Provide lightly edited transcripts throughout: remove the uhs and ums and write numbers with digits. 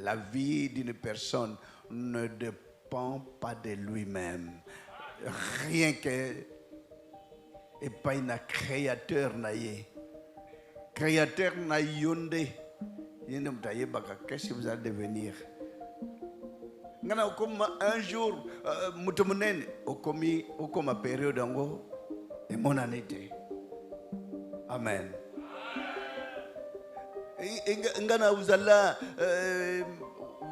la vie d'une personne ne dépend pas de lui-même. Rien que et pas un créateur naïe. Créateur naïonde. Qu'est-ce que vous allez devenir? Un jour, au comme période et mon année. Amen. Ngana uzala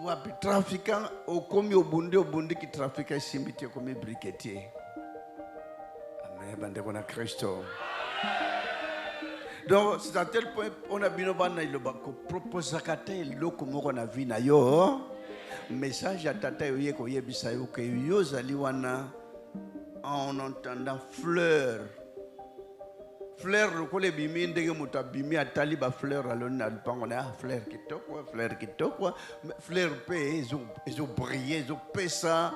wapi trafiquant au komi obundi qui trafique simbiti komi briquetier. Amen. Bande kona Christo. Donc c'est à tel point on a bien bana il bako propose kate loko moko na vie na yo message à tata yo yeko yebisa yo ke yo zali wana en entendant fleur le kole bimi ndenge muta bimi atali ba fleur alona lupango na fleur kitoko fleur pe ils ont brillé ils ont pesa.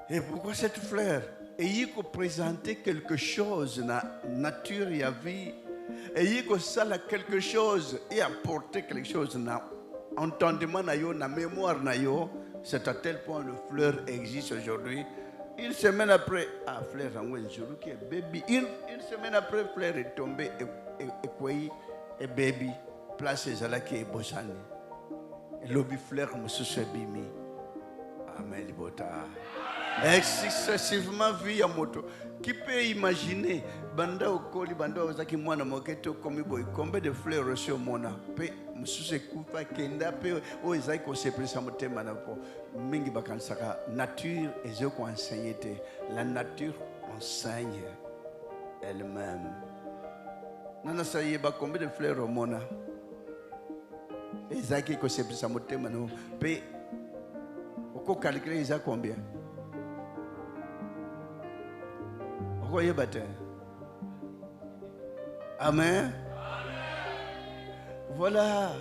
Et pourquoi cette fleur? Et il faut présenter quelque chose na nature et à vie. Et il faut ça quelque chose et apporter quelque chose na entendement na yo na mémoire na yo. C'est à tel point le fleur existe aujourd'hui. Une semaine après, fleur qui est baby. Une semaine après, fleur est tombée et baby. Place là qui est bossani. Et l'obi fleur me bimi. Amen libota. Excessivement vie à moto. Qui peut imaginer banda okoli banda ozaki mwana moketo komi boy combien de fleurs reçues au mona pe msuse kufa kenda pe o ezaki ko se presa motema na po mingi bakansaka nature ezoko enseigner la nature enseigne elle-même nana saye ba combien de fleurs au mona ezaki ko se presa motema no pe oko calculer ezaki combien. Voyez bâtard. Amen. Voilà.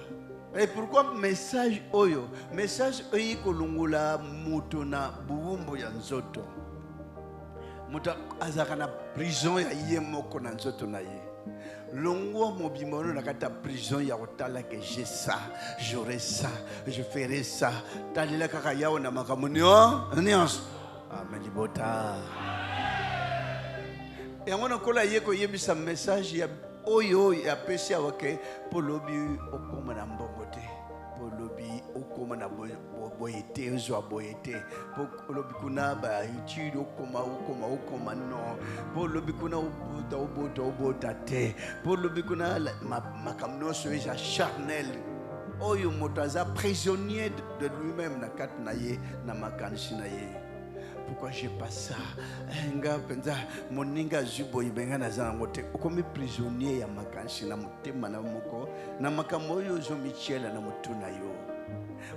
Et pourquoi message oyo? Message oyo kolungula muto na buumbo ya nzoto. Muta azaka na prison ya yemoko na nzoto na ye. Longo mobimono na kata prison ya otala que j'ai ça, j'aurai ça, je ferai ça. Talila kaka yao na makamunio. Amen libota. Et on a collé yeko yebisa message ya oyo ya pesi awake polobi okoma na mbongote polobi okoma na boyete ozo boyete polobi kuna ba étude okoma no polobi kuna obota te polobi kuna makamno so ya charnel oyo motaza prisonnier de lui-même na kat na ye na makanshi na ye. Pourquoi j'ai pas ça? Nga penza moninga zubo ibenga na zangote ukomi prisonnier ya makanshi na mutema na moko na makamoyo zo michela na mutuna yo.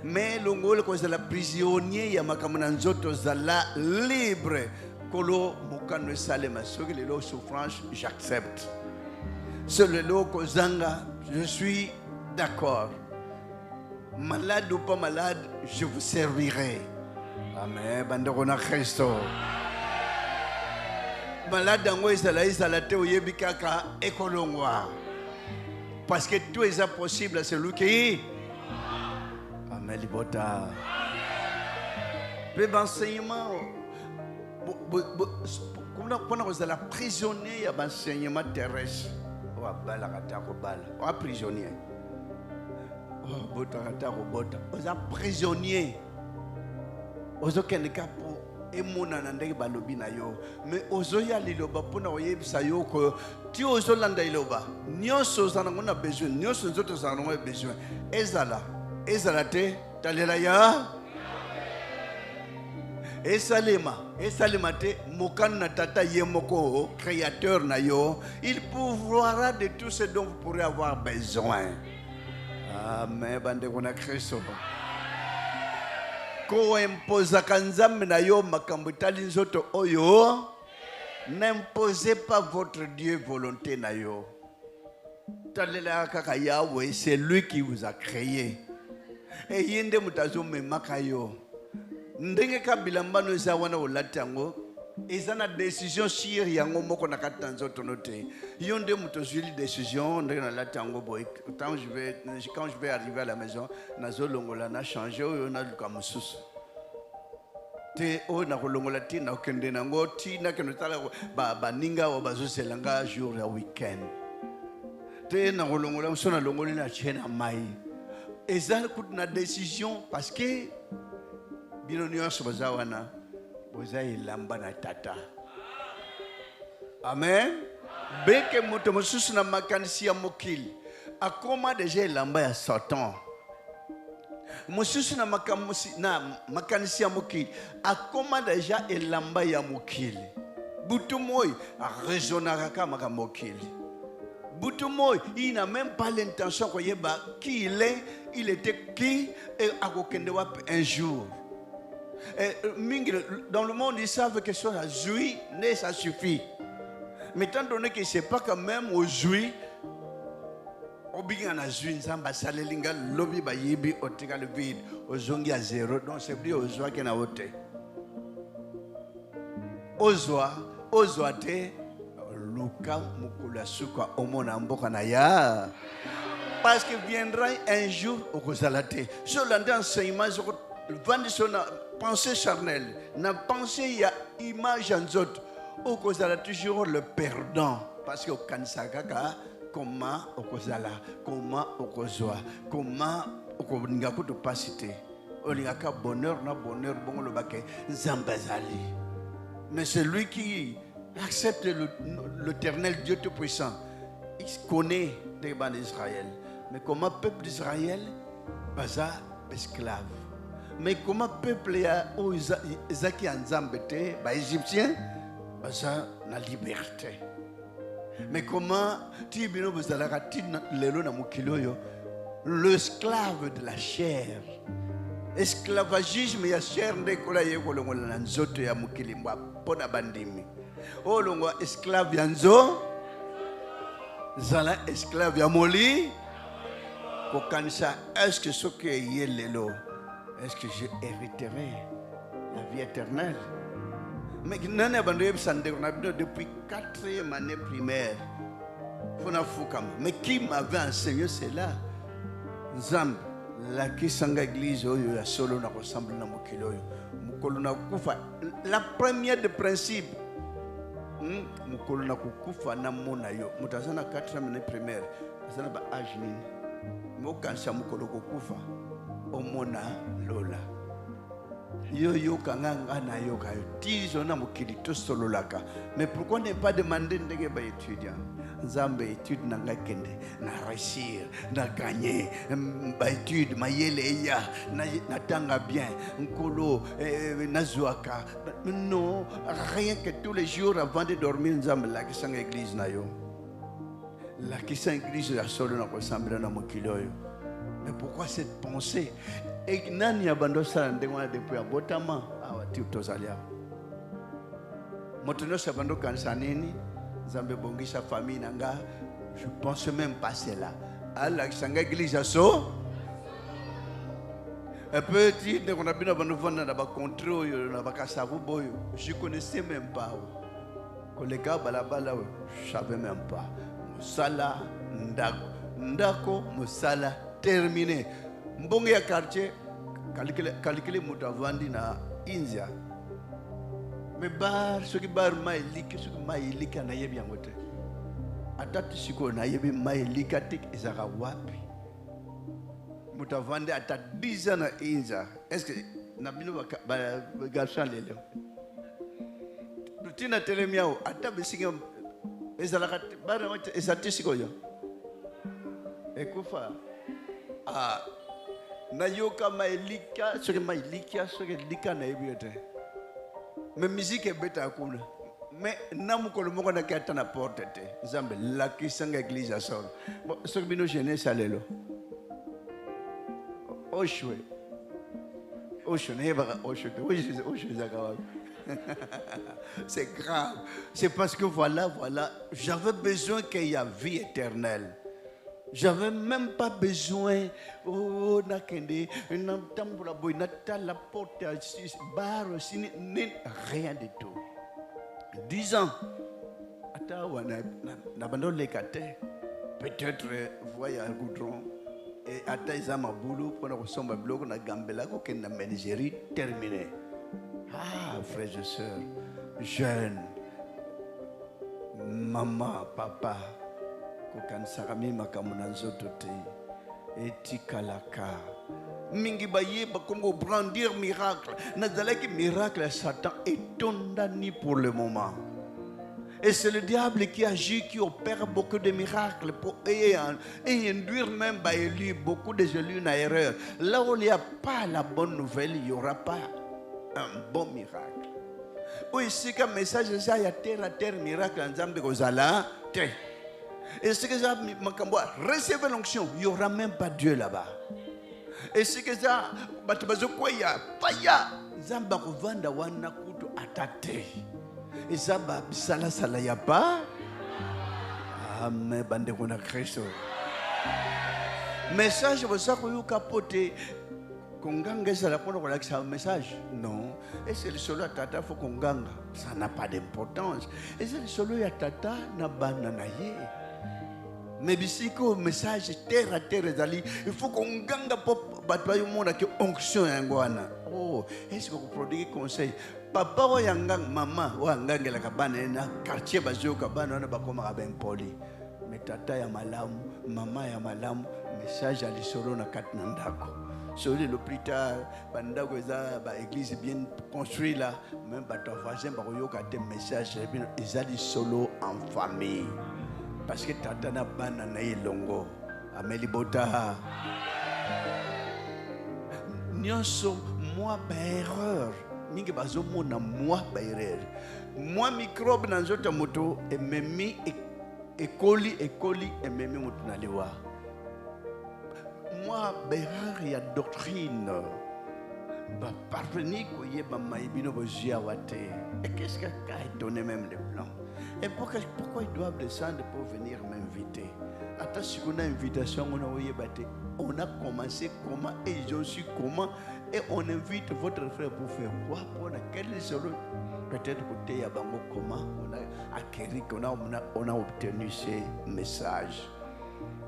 Mais longole ko la prisonnier ya makamona nzoto zala libre kolo mukano salema soki lelo souffrance j'accepte. C'est le loko zanga je suis d'accord. Malade ou pas malade, je vous servirai. Amen. Bandokona Christo. Malade dango isala te oyebikaka ekolongwa. Parce que tout est possible à celui qui. Amen libota. Le enseignement. Comment on la prisonnier à l'enseignement terrestre. Oh bala katako bala. Oh prisonnier. Oh bota katako bota. Oh prisonnier. Ozo kendeka po emona na ndenge balobi na yo mais ozo ya liloba pona oyebisa yo ko ti ozo landa iloba nyonso zanango na besoin nyonso nzoto zanango besoin ezala te talela ya esalema te mokano na tata yemoko créateur na yo il pourvoira de tout ce dont vous pourrez avoir besoin. Amen. Bande kona Kristo. Ko imposa kanzambe na yo makambo tali nzoto oyo n'imposez pas votre Dieu volonté na yo talela kaka Yahweh c'est lui qui vous a créé et yende mutazo memaka yo ndenge kabila mbano za wana olatango Et ça, la décision sur yango moko na katanzo tonote. Yonde mutozuli décision de la tango boy. Quand je vais arriver à la maison, na zolongola na changer o na luka mususu. Te o na kolongola ti na kende na ngoti na keno tala ba ninga o bazoselanga jour ya weekend. Te na kolongola msona longoli na chena mai. Et ça na décision parce que bino nyonso bazawana. Vous avez lambana tata. Amen. Beke moto mosusu na makanisi ya mokili. Akoma deja lamba ya Satan. Mosusu na makanisi ya mokili. Akoma deja lamba ya mokili. Butu moi a raisonnera kama mokili. Butu moi, il n'a même pas l'intention ko yeba qui il était qui et akokende wap un jour. Dans le monde, ils savent que ça jouit, ça suffit. Mais tant donné que c'est pas quand même au jouit, au bien à jouir, ça va s'alélinga, lobby ba yibi, au tiga le vide, au zongi à zéro, donc c'est plus au joie qu'il y a voté. Au joie te, Luka mukula suka omonamboka na ya. Parce que viendra un jour au Kozalate. Sur l'enseignement, vendre son pensée charnelle, na pensée il y a image en autres. Au Kozala toujours le perdant. Parce que au Kansakaka, comment au Kozala, comment au Kozwa, comment au Koningaku de pasité. Au Ningaka bonheur, na bonheur, bon le baquet, Zambazali. Mais celui qui accepte l'éternel Dieu Tout-Puissant, il connaît les bancs d'Israël. Mais comment peuple d'Israël, baza esclave. Mais comment peuple ya o Zaki Anzambete, ba égyptien, baza la liberté. Mais comment tibino bazalaka tin lelo na mukiloyo, l'esclave de la chair. Esclavagisme ya chair ndekola yekolongola na nzoto ya mukili mwa pona bandimi. O longwa esclave ya nzo, zala esclave ya moli. Kokanisa, est-ce que ce qui est lelo? Est-ce que je hériterai la vie éternelle? Mais depuis 4e année primaire, mais qui m'avait enseigné cela? Zamb, la kisanga église, la première de principe, mukolona kukufa na mona yo mutazana 4e année primaire, azana ba âge nini? Mokansa mukolo kukufa omona lola yo kanganga na yo kayo tizo na mukili to sololaka. Mais pourquoi ne pas demander ndenge ba étudiant nzambe étude na ngakende na réussir na gagner ba étude mayele ya na tanga bien nkolo na zuaka? Non, rien que tous les jours avant de dormir nzambe la kisanga église na yo la kisanga église ya solo na kosambela na mukili oyo. Mais pourquoi cette pensée? Et nani abando sala ndengwa depuis abotama awati utozalia. Motono sabando kansanini zambe bongisha famille nanga. Je pense même pas cela. Allah sanga église aso. Un petit on a bien abando vendre na ba contrôle na ba kasavu boyo. Je connaissais même pas. Kolega balabala je savais même pas. Musala ndako musala terminé. Mbonge ya quartier calculer mutavandi na India. Mais bar ce qui bar mailiki ce qui mailiki na yebi yangote. Atatu siko na yebi mailiki tik ezaka wapi. Mutavandi ata 10 ans na India. Est-ce que na bino ba garçon lelo? Lutina telemiao ata bisinga ezalaka bar ezati siko yo. Ekufa na yoka mailika ce que mailika ce que lika na ebiote. Mais musique est bête à kuna. Mais namukolo moko na kata na porte te. Nzambe la kisanga église à sol. Bon ce que bino jeunesse alelo. Oshwe neba oshwe. Oshwe zakawa. C'est grave. C'est parce que voilà, j'avais besoin qu'il y ait vie éternelle. J'avais même pas besoin oh nakende n'entambula boy natala porte bar rien du tout. 10 ans. Peut-être voyez un goudron. Et attends, ils ont ma boulot pour nous sommes bloqués na Gambela qui na menuiserie terminé. Ah, frères et sœurs, jeunes, maman, papa, kokan sarami makamuna nzoto te. Etikalaka. Mingi baye bakongo brandir miracle. Nazalaki miracle à Satan est condamné pour le moment. Et c'est le diable qui agit, qui opère beaucoup de miracles pour et induire même bah, beaucoup de élus en erreur. Là où il n'y a pas la bonne nouvelle, il n'y aura pas un bon miracle. Oui, c'est qu'un message, il y a terre à terre miracle en Zambie, et c'est que ça, recevez l'onction, il n'y aura même pas Dieu là-bas. Et c'est que ça, il y a Zamba Vanda Wana Kutu Atate. Et ça, sala y a pas. Amen, bande qu'on a Christ. Message, vous savez que vous capotez. Konganga, ça la un message. Non. Et c'est le solo à tata, faut konganga. Ça n'a pas d'importance. Et c'est le solo à tata, na bananaye. Mais si le message terre à terre, il faut konganga pour battre le monde qui onction yangwana. Oh, est-ce que vous prodiguez conseil? Papa wa yangang mama wa ngangela kabane na quartier bazio kabane na bakoma ben poli. Mais tata ya malamu, mama ya malamu, message à l'isolo na katna ndako. Celui le plus tard, bandako eza ba église bien construite là, même ba ton voisin ba yoka te message ils a solo en famille. Parce que tata na bana na ilongo. Ameli bota. Nyonso moi ba erreur. Mingi bazomo na moi ba erreur. Moi microbe na nzota moto ememi ekoli ememi moto na liwa. Moi berreur ya doctrine. Ba parvenir koye ba maibino bozia wate. Et qu'est-ce qu'a étonné même les plans? Et pourquoi ils doivent descendre pour venir m'inviter? Attends, si on a une invitation, on a commencé comment et je suis comment et on invite votre frère pour faire quoi? Pour quel solo? Peut-être que tu as comment on a acquis, on a obtenu ces messages.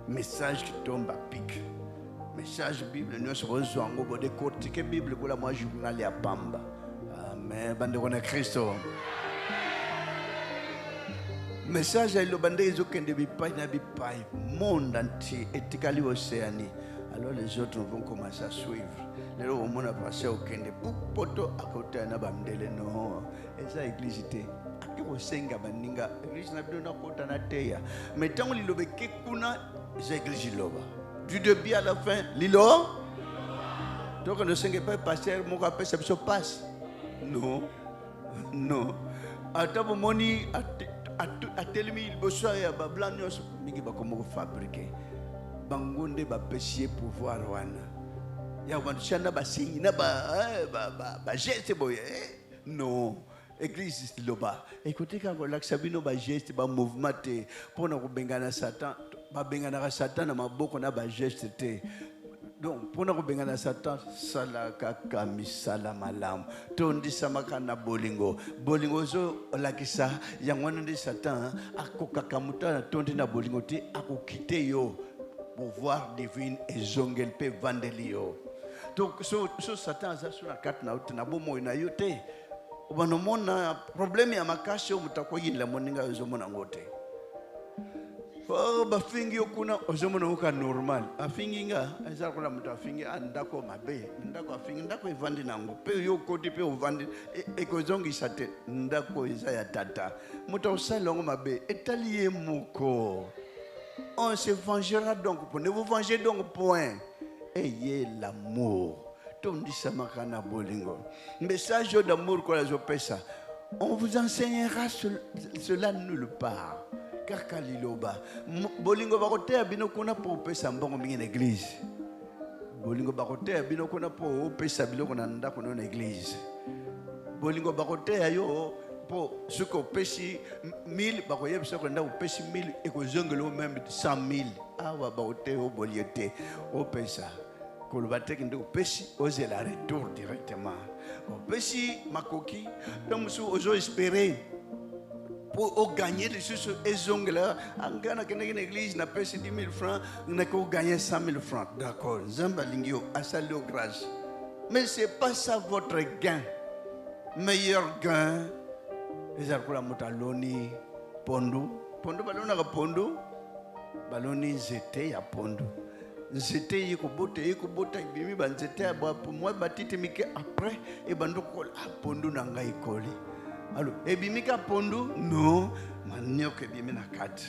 Messages qui tombent à pic. Message Bible, nous sommes en train de décortiquer Bible pour la moi je vais aller à Pamba. Amen. Bande on a Christ. Message à l'obandé ils ont qu'un monde entier éthically océanie. Alors les autres vont commencer à suivre. Les autres vont passer au Kende. Pour poto à côté na bamdele non. Et ça église était. Aki osenga baninga. Église na bino na kota na teya. Mais tant que lilobe kekuna, c'est église liloba. Du début à la fin, lilo. Donc on ne sait pas passer. Mon rappel ça se passe. Non, non. Attends mon moni. A tel mille besoin ya bablanios mingi bakomo fabriquer bangonde ba pesier pouvoir wana ya wanchana ba singi na ba geste boye non église loba écoutez quand on l'axabino ba geste ba mouvement te pona ko bengana satan ba bengana satan na maboko na ba geste te. Donc, pour nous revenir Satan, salaka kami salamalam. Tondi samakana bolingo. Bolingo zo lakisa yang wana di Satan ako kakamuta tondi na bolingo te ako kite yo pouvoir divine et zongel pe vandelio. Donc so Satan za suna kat na utina bomo ina yote. Ubano mona problème ya makasho mutakoyila moninga zo mona ngote. Oh, bafingi okuna ozomona uka normal afinginga eza kola mutu afingi andako mabe ndako afingi ndako evandi nango pe yo koti pe ovandi ekozongisa te ndako eza ya tata mutu osalongo mabe etaliye moko. On se vengera donc pour ne vous venger donc point. Ayez l'amour. Tondisa makana bolingo. Message d'amour qu'on a pesa. On vous enseignera cela nulle part. Car kaliloba bolingo bakote abino kuna po pesa mbongo mingi na église. Bolingo bakote abino kuna po pesa biloko na ndako na église. Bolingo bakote ayo po suko pesi 1000 bakoye soko nda pesi 1000 ekozongelo même 100 000. Awa bakote o boliete o pesa. Kolobate kinde o pesi oze la retour directement. O pesi makoki donc ozo espérer pour gagner les choses, ils ont là, en Ghana, une église n'a pas 10 000 francs, on a gagné 100 000 francs. D'accord, Zambalingio, à salut grâce. Mais ce n'est pas ça votre gain. Meilleur gain, les arcola motaloni, pondo. Pondo, balona pondo. Baloni zete ya pondo. Zete yiko bota, bimi ban zete pour moi, batite mike après, et bando kol a pondo nanga ikoli. Alors, ebimika pondo? Non, manioc ebimi na kat.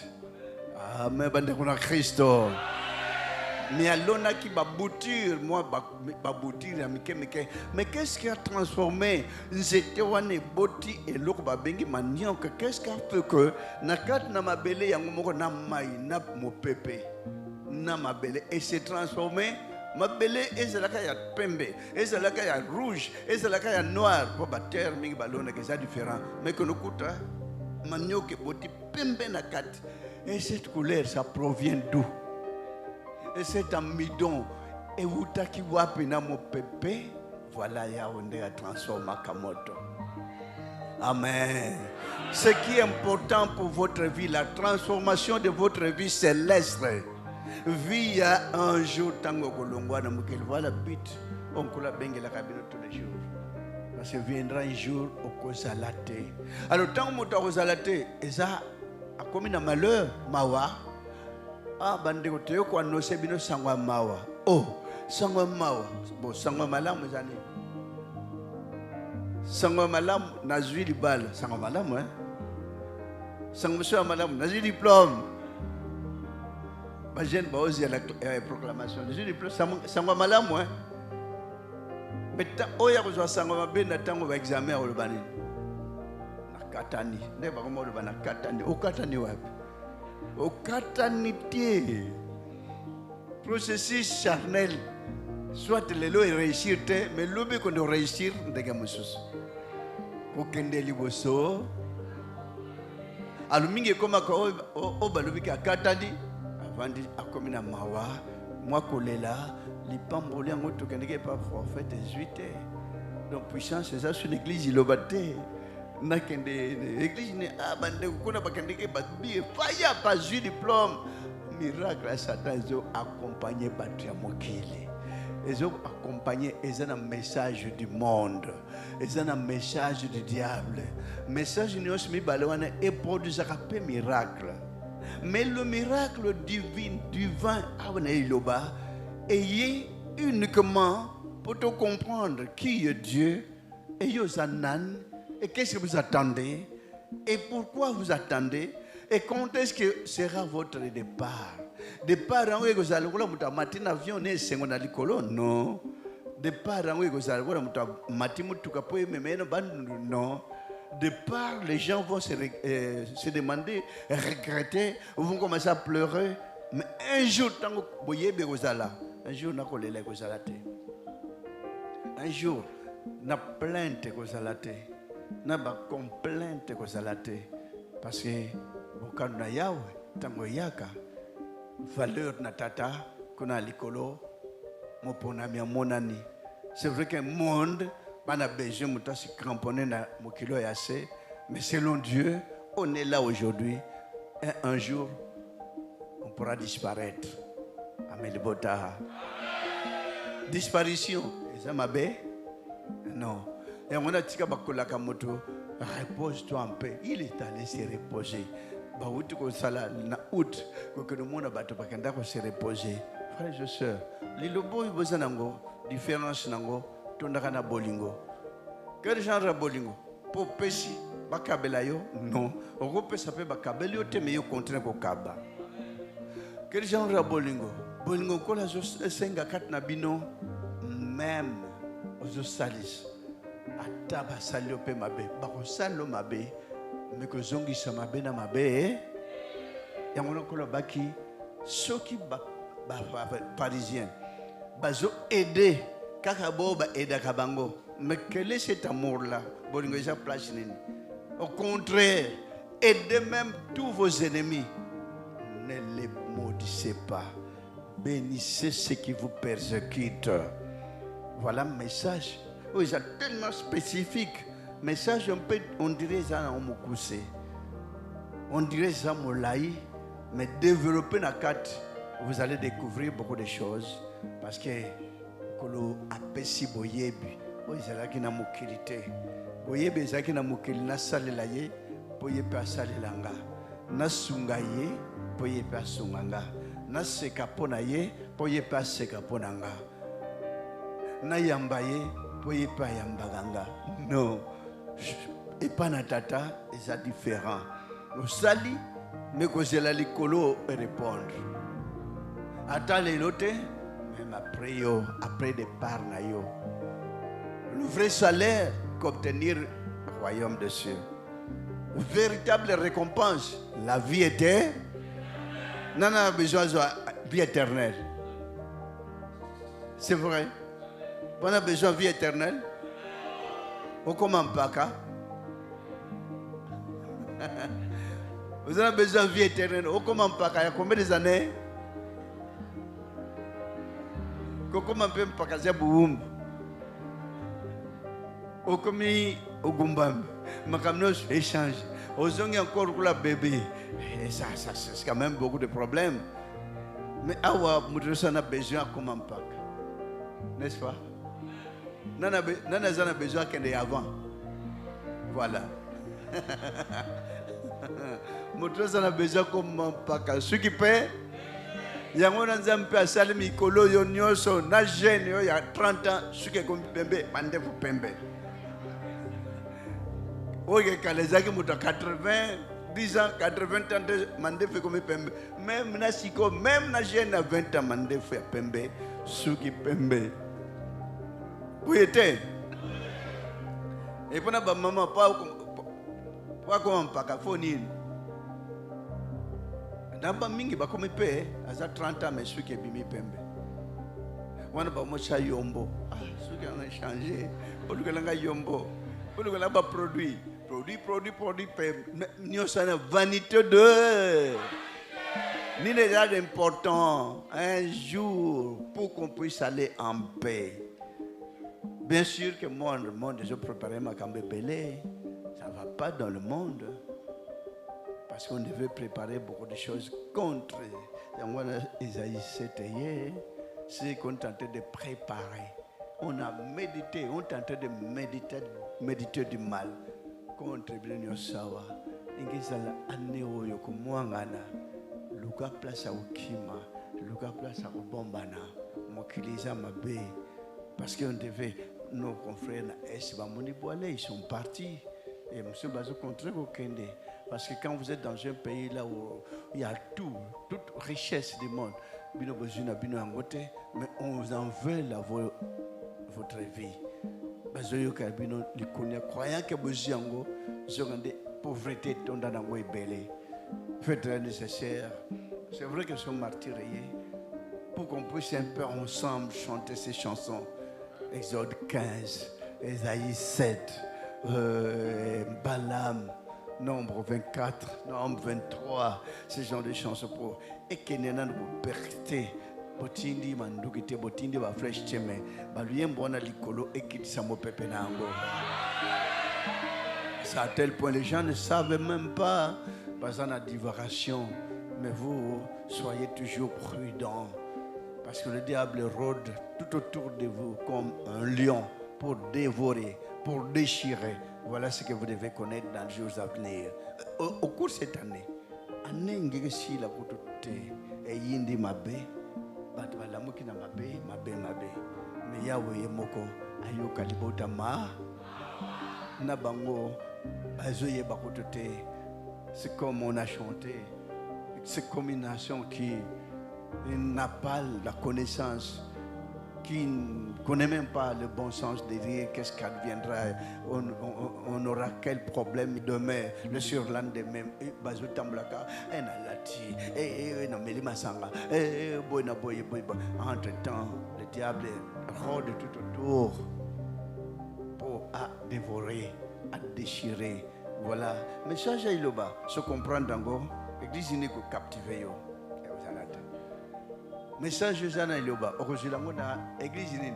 Ah, mais bande kuna Christo. Mais alona qui baboutir, moi baboutir mais qu'est-ce qui a transformé Nzete wane boti et l'autre babengi manioc? Qu'est-ce qui a fait que nakat na mabele yango moko na mai na mopepe na mabele et s'est transformé? Mabele ezalaka ya pembe, ezalaka ya rouge, ezalaka ya noir. Pour bater mingi balona que c'est différent. Mais que nous coûte manioc boti pembe na kat. Et cette couleur ça provient d'où? Et cet amidon, et où t'as qui voit mon pépé, voilà Yaoundé a transformé Kamoto. Amen. Ce qui est important pour votre vie, la transformation de votre vie céleste, via un jour, tango kolongwa na mukel, voilà but, on coula bengue la cabine tous les jours. Parce que viendra un jour au Kozalate. Alors, tant que vous avez et ça a commis un malheur, mawa. Ah, bandeko teo kwa no sebino sangwa mawa. Oh, sangwa mawa. Bon, sangwa malamu zani. Sangwa malamu nazui libala. Sangwa malamu, hein? Sangwa malamu nazui diplôme. Ba jeune ba ozi la proclamation. Nazui diplôme sangwa malamu, hein? Beta oya ko sangwa mabe na tango ba examen o lobani. Na katani. Ne ba ko mo lobana katani. O katani wapi? Au catanité, processus charnel, soit le lot est réussir, mais l'obé qu'on doit réussir, dégamosus. Aucun déliboso. Alumingi comme au balobi à katani, avant de communiquer mawa, moi kolela, les pambolés en moto qui n'est pas forfait 18 heures. Donc puissance, c'est ça sur l'église, il a battu. L'église n'est pas pas eu diplôme. Miracle à Satan, ils ont accompagné Patriamokili. Ils ont accompagné, ils ont un message du monde. Ils ont un message du diable. Message nous aussi balawana et produit un miracle. Mais le miracle divin est uniquement pour te comprendre qui est Dieu et Yosanan. Et qu'est-ce que vous attendez? Et pourquoi vous attendez? Et quand est-ce que sera votre départ? Départ, vous allez voir, matin avion, non. Départ, vous allez voir, matin, non. Départ, les gens vont se demander, regretter, vont commencer à pleurer. Mais un jour, un jour, un jour, na plainte na ba complainte parce que bokano na yawe tango yaka valeur na tata kuna likolo mopona mi monani. C'est vrai qu'un monde bana besoin muta se cramponner na mokilo yasse, mais selon Dieu on est là aujourd'hui et un jour on pourra disparaître. Amen bota. Disparition, ça m'a bé? Non. Et on a dit que repose-toi en paix. Il est allé se reposer. Que le monde a se reposer. Frères et sœurs, les lobos, ils ont différence. Tondakana bolingo. Quel genre bolingo? Pour péchi, bakabelayo? Non. On peut s'appeler bakabelio, mais il continue au kaba. Quel genre bolingo? Bolingo, quand la senga kat nabino, même aux salis. Ataba saliope mabe, bako salo mabe, mais que zongi sa mabe na mabe, yangono kolo baki, soki parisien, bazo aider, kakabo ba aider kabango, mais quel est cet amour-là? Bolingo isa place nini. Au contraire, aidez même tous vos ennemis. Ne les maudissez pas. Bénissez ceux qui vous persécutent. Voilà le message. Oui, c'est tellement spécifique. Message, on dirait ça, on m'a coussé. On dirait ça Moulaï, mais développer la carte, vous allez découvrir beaucoup de choses. Parce que Kolo apesi boyebi, oyezala ki na mokilité. Boyebi ezaki na mokili na salela ye, boyebi asalelanga. Na sunga ye, boyebi asunganga. Na seka pona ye, boyebi aseka ponanga. Na yamba ye, boyebi ayambaganga. Non. Et pas na tata, c'est différent. Nous sali, mais que c'est la likolo répondre. Attends les notes, même après départ na yo. Le vrai salaire qu'obtenir le royaume de cieux. Véritable récompense, la vie éternelle. Non, on a besoin de vie éternelle. C'est vrai. On a besoin de vie éternelle. On commence pas qu'à. Vous avez besoin de vie éternelle. On commence pas qu'à. Il y a combien des années? Comment peut pas qu'à boum? Au commis au gumbam, ma camnos échange. Aux ongs encore pour la bébé. Et ça c'est quand même beaucoup de problèmes. Mais awa mudrasa a besoin comment pas? N'est-ce pas? Nana a besoin qu'elle est avant. Voilà. Mudrasa a besoin comment pas? Ce qui paie. Yango na nzambe asali mikolo yo nyonso na jeune yo ya 30 ans suke ko pembe mandefu pembe oye kalezaki muto 80 10 ans 80 ans mandefu ko pembe même na siko même na jeune à 20 ans mandefu ya pembe suki pembe uyete et pona ba maman pas comment pas foni Namba mingi bakomi pe aza 30 ans mais celui qui est bimi pembe. Wana ba mocha yombo. Ah, celui qui a changé. Pour que l'anga yombo. Pour que l'anga produit pembe. Nous sommes vanité de. Ni n'est pas important. Un jour pour qu'on puisse aller en paix. Bien sûr que moi, le monde, je préparais ma cambe belé. Ça ne va pas dans le monde. Parce qu'on devait préparer beaucoup de choses contre. Isaïe 7 c'est qu'on tentait de préparer. On a médité, on tentait de méditer du mal contre Blenio Sawa. Ingizala aneo yoko mwangana. Luka place à Ukima, Luka place à Ubombana, Mokiliza Mabe. Parce qu'on devait, nos confrères na Esba Moniboale, ils sont partis. Et M. Bazou contre Okende. Parce que quand vous êtes dans un pays là où il y a toute richesse du monde, mais on vous en veut votre vie. Croyant que vous avez des pauvretés, faites le nécessaire. C'est vrai que nous sommes martyriés pour qu'on puisse un peu ensemble chanter ces chansons. Exode 15, Isaïe 7, Balaam. Nombre 24, nombre 23, ce genre de chansons pour et que nous avons perté, botindi mandukite botindi ba fresh cheme, ba luyembona likolo et qui samo pepe nango. C'est à tel point les gens ne savent même pas, parce qu'on a divagation, mais vous soyez toujours prudents, parce que le diable rôde tout autour de vous comme un lion pour dévorer, pour déchirer. Voilà ce que vous devez connaître dans les jours à venir. Au cours de cette année, si la côte et yindi mabe, batwalamuki na mabe. Mais Yahweh moko ayo kalibota ma na bango bazoye bakotote. C'est comme on a chanté, cette combination qui n'a pas la connaissance, qui ne connaît même pas le bon sens de dire qu'est-ce qu'adviendra, on aura quel problème demain, le surlendemain, Bazou Tamblaka, entre-temps, le diable rôde tout autour pour dévorer, à déchirer. Voilà. Mais ça, j'ai le bas, se comprendre d'ango, l'église n'est que captiver. Message Zana Iloba, Orozilango église nini.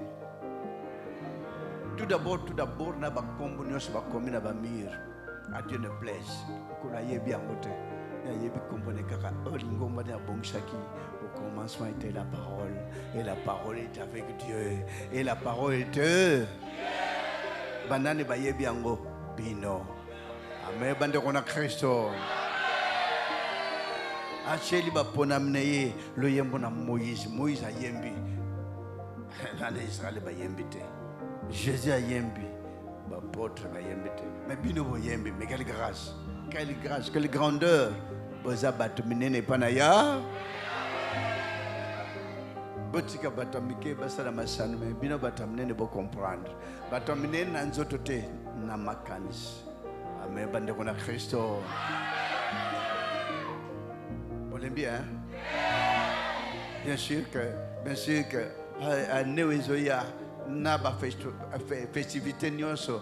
Tout d'abord, na ba kombo nyos ba komi na ba mir. À Dieu ne plaise. Qu'on aille bien côté. Au commencement était la parole, et la parole est avec Dieu, et la parole est banane bayebi yango bino. Amen. Bande kona Kristo. Acheli ba ponamneye lo yembo na Moïse. Moïse a yembi. L'année Israël ba yembi te. Jésus a yembi. Ba potre ba yembi te. Mais bino bo yembi. Mais quelle grâce. Quelle grâce. Quelle grandeur. Boza batuminene panaya. Botika batamike basala masanu. Mais bino batamnene bo comprendre. Batamnene na nzoto te na makanis. Amen. Bande kona Kristo. Bien, bien sûr que à Newezoya n'a pas festivité nyonso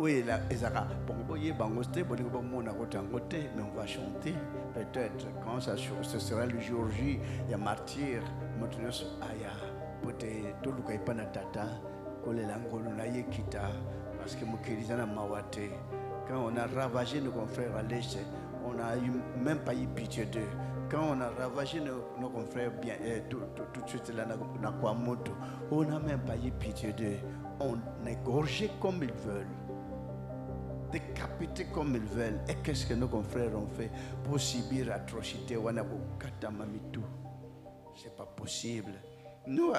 oui la ezaka bon boye bangoste bon ko mona ko tangote mais on va chanter peut-être quand ça ce sera le jour J ya martyr motunos aya pote toluka ipana tata kolela ngolo na yekita parce que mokiriza na mawate quand on a ravagé nos confrères à l'est on a même pas eu pitié d'eux. Quand on a ravagé nos confrères bien, tout de suite là, on n'a même pas eu pitié d'eux. On est gorgé comme ils veulent, décapité comme ils veulent. Et qu'est-ce que nos confrères ont fait pour subir l'atrocité? C'est pas possible. Nous,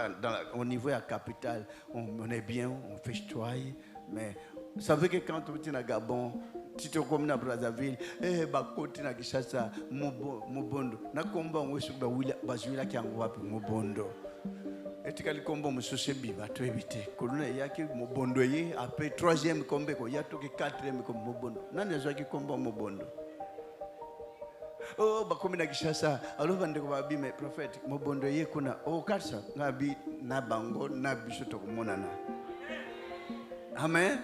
au niveau de la capitale, on est bien, on fait chitoyer, mais vous savez que quand on est à Gabon, Tito comme na Brazzaville, bakoti na Kishasa, Mobondo. Na komba ngwesu bazuila kyangu wapi Mobondo. Etikali komba musosebi batu ebite. Koluna yaki Mobondo ye après 3e kombe ko yatoke 4e ko Mobondo. Nani azwaki komba Mobondo? Oh bakomi na Kishasa, alo bande ko babi me prophète Mobondo ye kuna karsa ngabi na bango na biso to kumonana. Amen.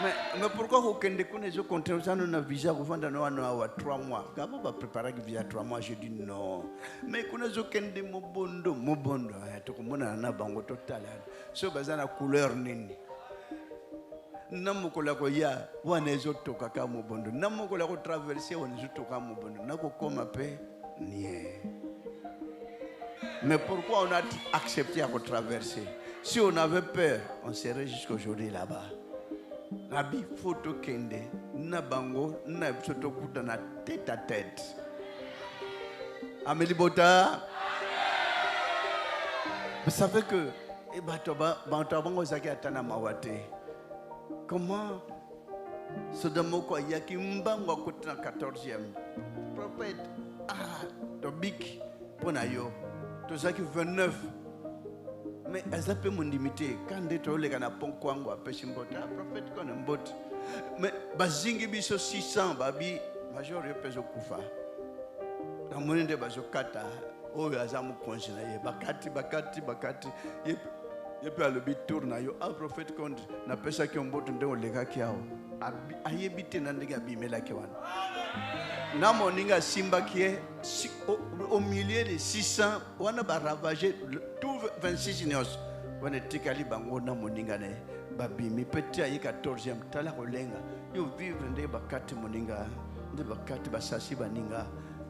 Mais pourquoi vous connaissez au contraire ça nous a visa vous vendez nous à 3 mois quand on va préparer visa 3 mois je dis non mais connaissez au kende mobondo to komona na bango total so bazana couleur nini namukola ko ya wana ezotoka ka mobondo namukola ko traverser wana ezotoka mobondo nako koma pe nie mais pourquoi on a accepté à traverser si on avait peur on serait jusqu'aujourd'hui là-bas. Nabi photo kende na bango na photo kuta na tête à tête. Amélie Bota. Vous savez que bango zaki atana mawate. Comment Sodomoko yaki mbango kuta na 14e. Prophète Tobik pona yo. To zaki 29. Mais elles appellent mon limité. Quand des toiles gana ponkwango a pêché mbota, prophète qu'on mbot. Mais bazingi biso 600 babi major yo peso kufa. Na monende bazo kata oyo azamu konsina ye bakati ye pe alobi tourna yo a prophète qu'on na pesa ki mboto ndeko leka kiao. Ayebite na ndega bimela ki wana. Na moninga simba kie au milieu de 600 on a ravagé tout 26 nios on est tikali bango na moninga ne babimi petit ayi 14e tala kolenga yo vivre nde bakati moninga nde bakati basasi baninga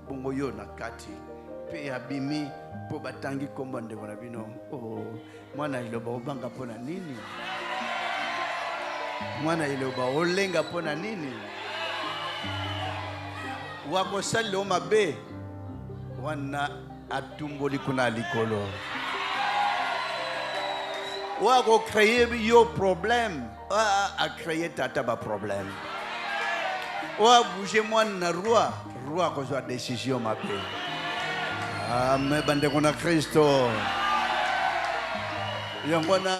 bongo yo na kati pe abimi po batangi kombo nde bona bino mwana iloba obanga pona nini mwana iloba olenga pona nini wako salo mabe wana atumboli kuna likolo wako créer yo problème a créer tata ba problème wa bouger moi na roi ko zo décision mabe amen bande kona Kristo yangwana